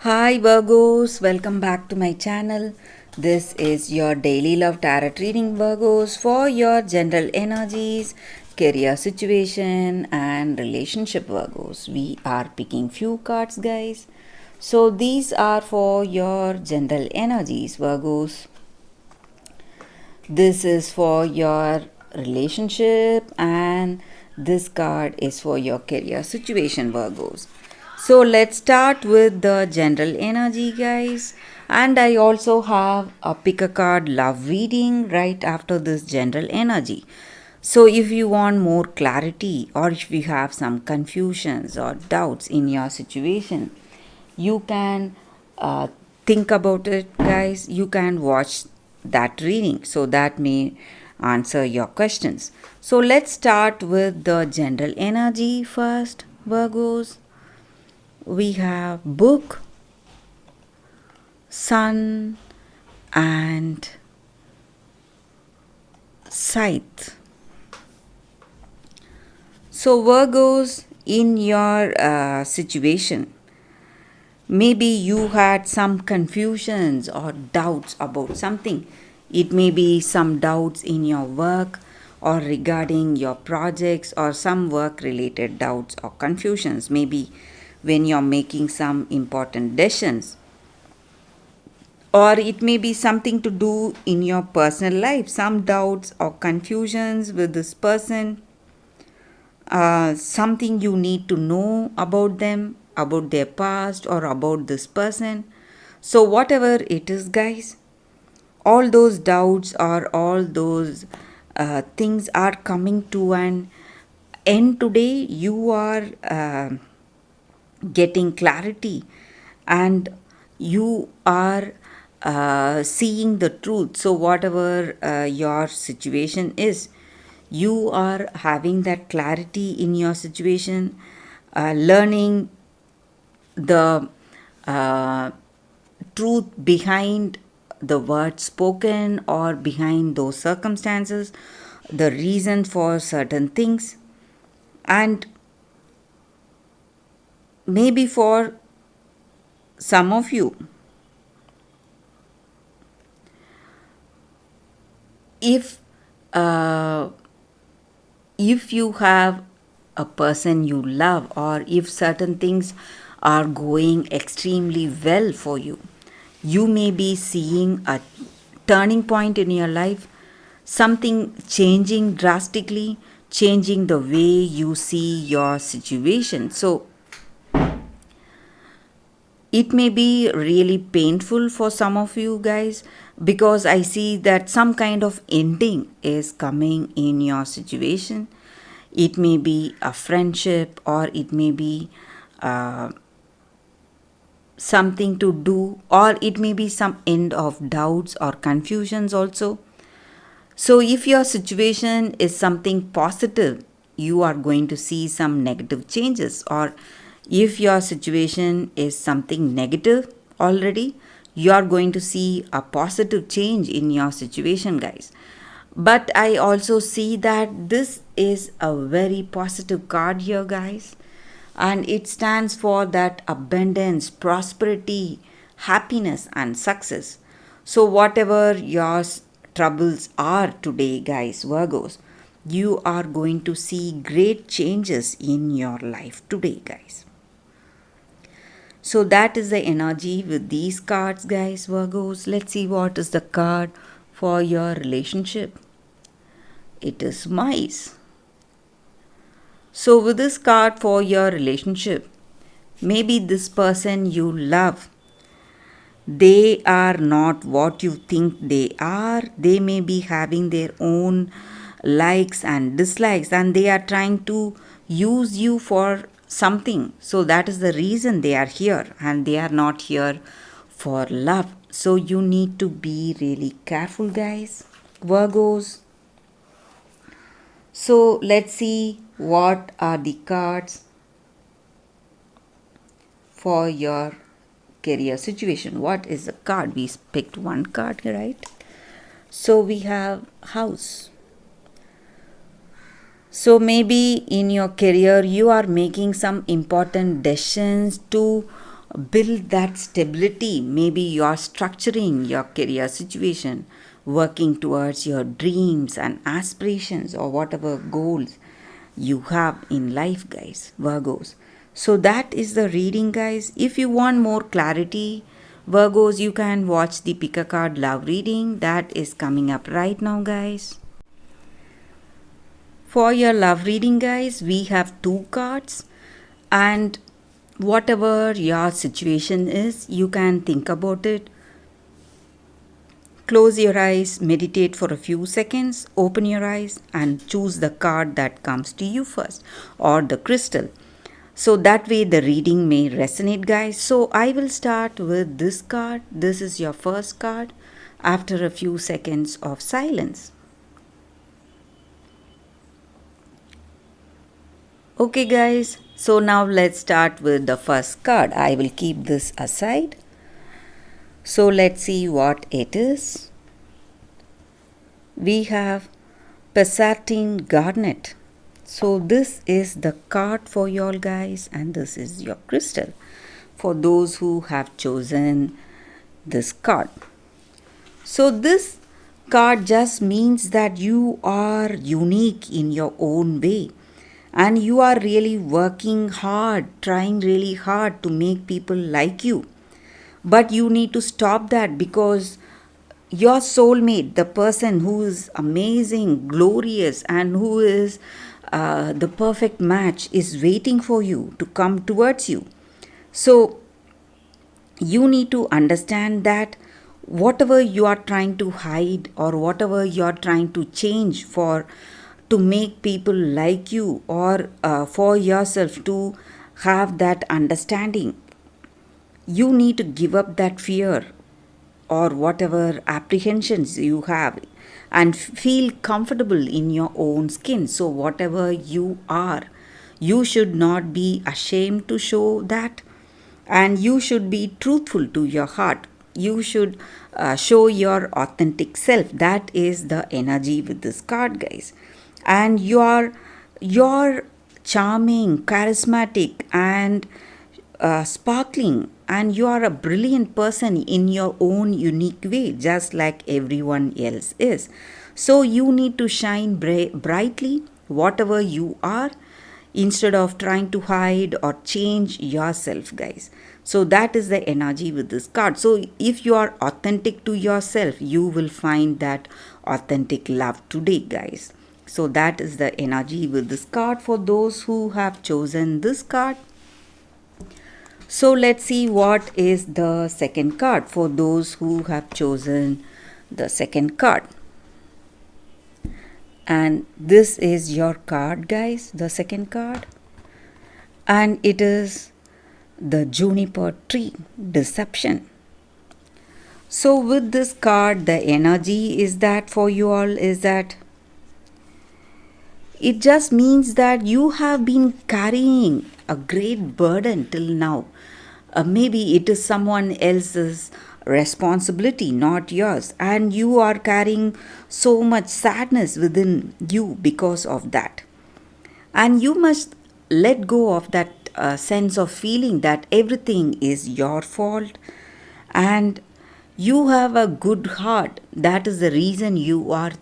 Hi Virgos, welcome back to my channel. This is your daily love tarot reading, Virgos, for your general energies, career situation, and relationship, Virgos. We are picking few cards, guys. So these are for your general energies, Virgos. This is for your relationship, and this card is for your career situation, Virgos. So let's start with the general energy, guys. And I also have a pick a card love reading right after this general energy. So if you want more clarity, or if you have some confusions or doubts in your situation, you can think about it, guys. You can watch that reading, so that may answer your questions. So let's start with the general energy first, Virgos. We have book, sun, and scythe. So Virgos, in your situation, maybe you had some confusions or doubts about something. It may be some doubts in your work or regarding your projects, or some work related doubts or confusions, maybe when you're making some important decisions, or it may be something to do in your personal life, some doubts or confusions with this person, something you need to know about them, about their past, or about this person. So, whatever it is, guys, all those doubts or all those things are coming to an end today. You are getting clarity, and you are seeing the truth. So, whatever your situation is, you are having that clarity in your situation, learning the uh, truth behind the words spoken, or behind those circumstances, the reason for certain things. And maybe for some of you, if uh, if you have a person you love, or if certain things are going extremely well for you, you may be seeing a turning point in your life, something changing drastically, changing the way you see your situation. So it may be really painful for some of you guys, because I see that some kind of ending is coming in your situation. It may be a friendship, or it may be uh, something to do, or it may be some end of doubts or confusions also. So if your situation is something positive, you are going to see some negative changes, or if your situation is something negative already, you are going to see a positive change in your situation, guys. But I also see that this is a very positive card here, guys, and it stands for that abundance, prosperity, happiness, and success. So, whatever your troubles are today, guys, Virgos, you are going to see great changes in your life today, guys. So, that is the energy with these cards, guys, Virgos. Let's see what is the card for your relationship. It is mice. So, with this card for your relationship, maybe this person you love, they are not what you think they are. They may be having their own likes and dislikes, and they are trying to use you for something. So, that is the reason they are here, and they are not here for love. So, you need to be really careful, guys, Virgos. So, let's see what are the cards for your career situation. What is the card? We picked one card, right? So we have house. So maybe in your career you are making some important decisions to build that stability. Maybe you are structuring your career situation, working towards your dreams and aspirations or whatever goals you have in life, guys, Virgos. So that is the reading, guys. If you want more clarity, Virgos, you can watch the pick a card love reading that is coming up right now, guys. For your love reading, guys, we have two cards, and whatever your situation is, you can think about it. Close your eyes, meditate for a few seconds, open your eyes, and choose the card that comes to you first, or the crystal. So that way the reading may resonate, guys. So I will start with this card. This is your first card after a few seconds of silence. Okay, guys, so now let's start with the first card. I will keep this aside. So let's see what it is. We have Passatine Garnet. So this is the card for y'all, guys, and this is your crystal for those who have chosen this card. So this card just means that you are unique in your own way, and you are really working hard, trying really hard to make people like you. But you need to stop that, because your soulmate, the person who is amazing, glorious, and who is the perfect match, is waiting for you to come towards you. So you need to understand that whatever you are trying to hide or whatever you are trying to change for to make people like you, or for yourself to have that understanding, you need to give up that fear or whatever apprehensions you have and feel comfortable in your own skin. So whatever you are, you should not be ashamed to show that, and you should be truthful to your heart. You should show your authentic self. That is the energy with this card, guys. And you're charming, charismatic, and sparkling, and you are a brilliant person in your own unique way, just like everyone else is. So you need to shine brightly, whatever you are, instead of trying to hide or change yourself, guys. So that is the energy with this card. So if you are authentic to yourself, you will find that authentic love today, guys. So that is the energy with this card for those who have chosen this card. So let's see what is the second card for those who have chosen the second card. And this is your card, guys, the second card. And it is the Juniper Tree, Deception. So with this card, the energy is that for you all is that it just means that you have been carrying a great burden till now. Maybe it is someone else's responsibility, not yours, and you are carrying so much sadness within you because of that. And you must let go of that sense of feeling that everything is your fault, and you have a good heart. That is the reason you are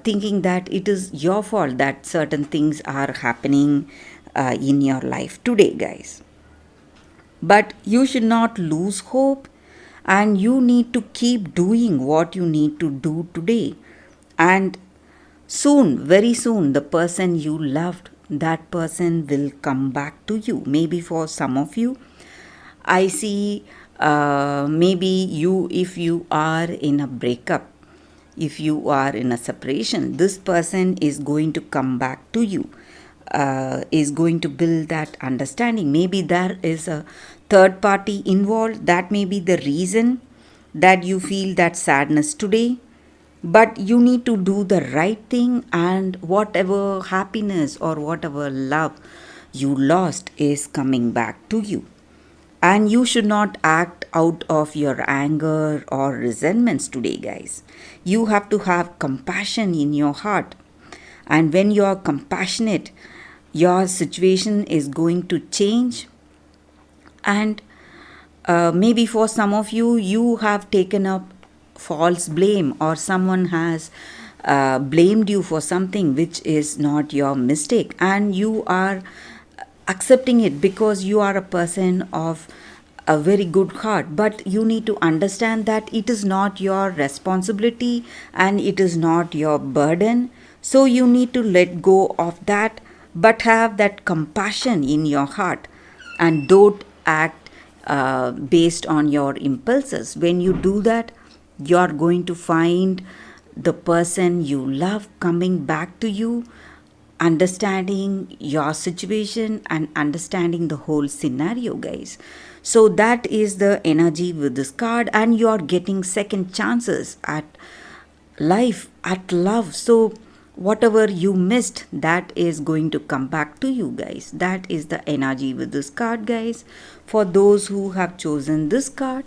thinking that it is your fault that certain things are happening in your life today, guys. But you should not lose hope, and you need to keep doing what you need to do today. And soon, very soon, the person you loved, that person will come back to you. Maybe for some of you, I see maybe you, if you are in a breakup, if you are in a separation, this person is going to come back to you, is going to build that understanding. Maybe there is a third party involved. That may be the reason that you feel that sadness today. But you need to do the right thing, and whatever happiness or whatever love you lost is coming back to you. And you should not act out of your anger or resentments today, guys. You have to have compassion in your heart. And when you are compassionate, your situation is going to change, and Maybe for some of you, you have taken up false blame, or someone has blamed you for something which is not your mistake, and you are accepting it because you are a person of a very good heart. But you need to understand that it is not your responsibility and it is not your burden. So you need to let go of that, but have that compassion in your heart, and don't act based on your impulses. When you do that, you're going to find the person you love coming back to you, understanding your situation and understanding the whole scenario, guys. So that is the energy with this card, and you are getting second chances at life, at love. So whatever you missed, that is going to come back to you, guys. That is the energy with this card, guys, for those who have chosen this card.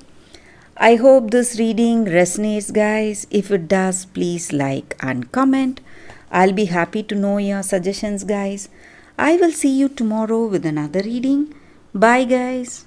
I hope this reading resonates, guys. If it does, please like and comment. I'll be happy to know your suggestions, guys. I will see you tomorrow with another reading. Bye, guys.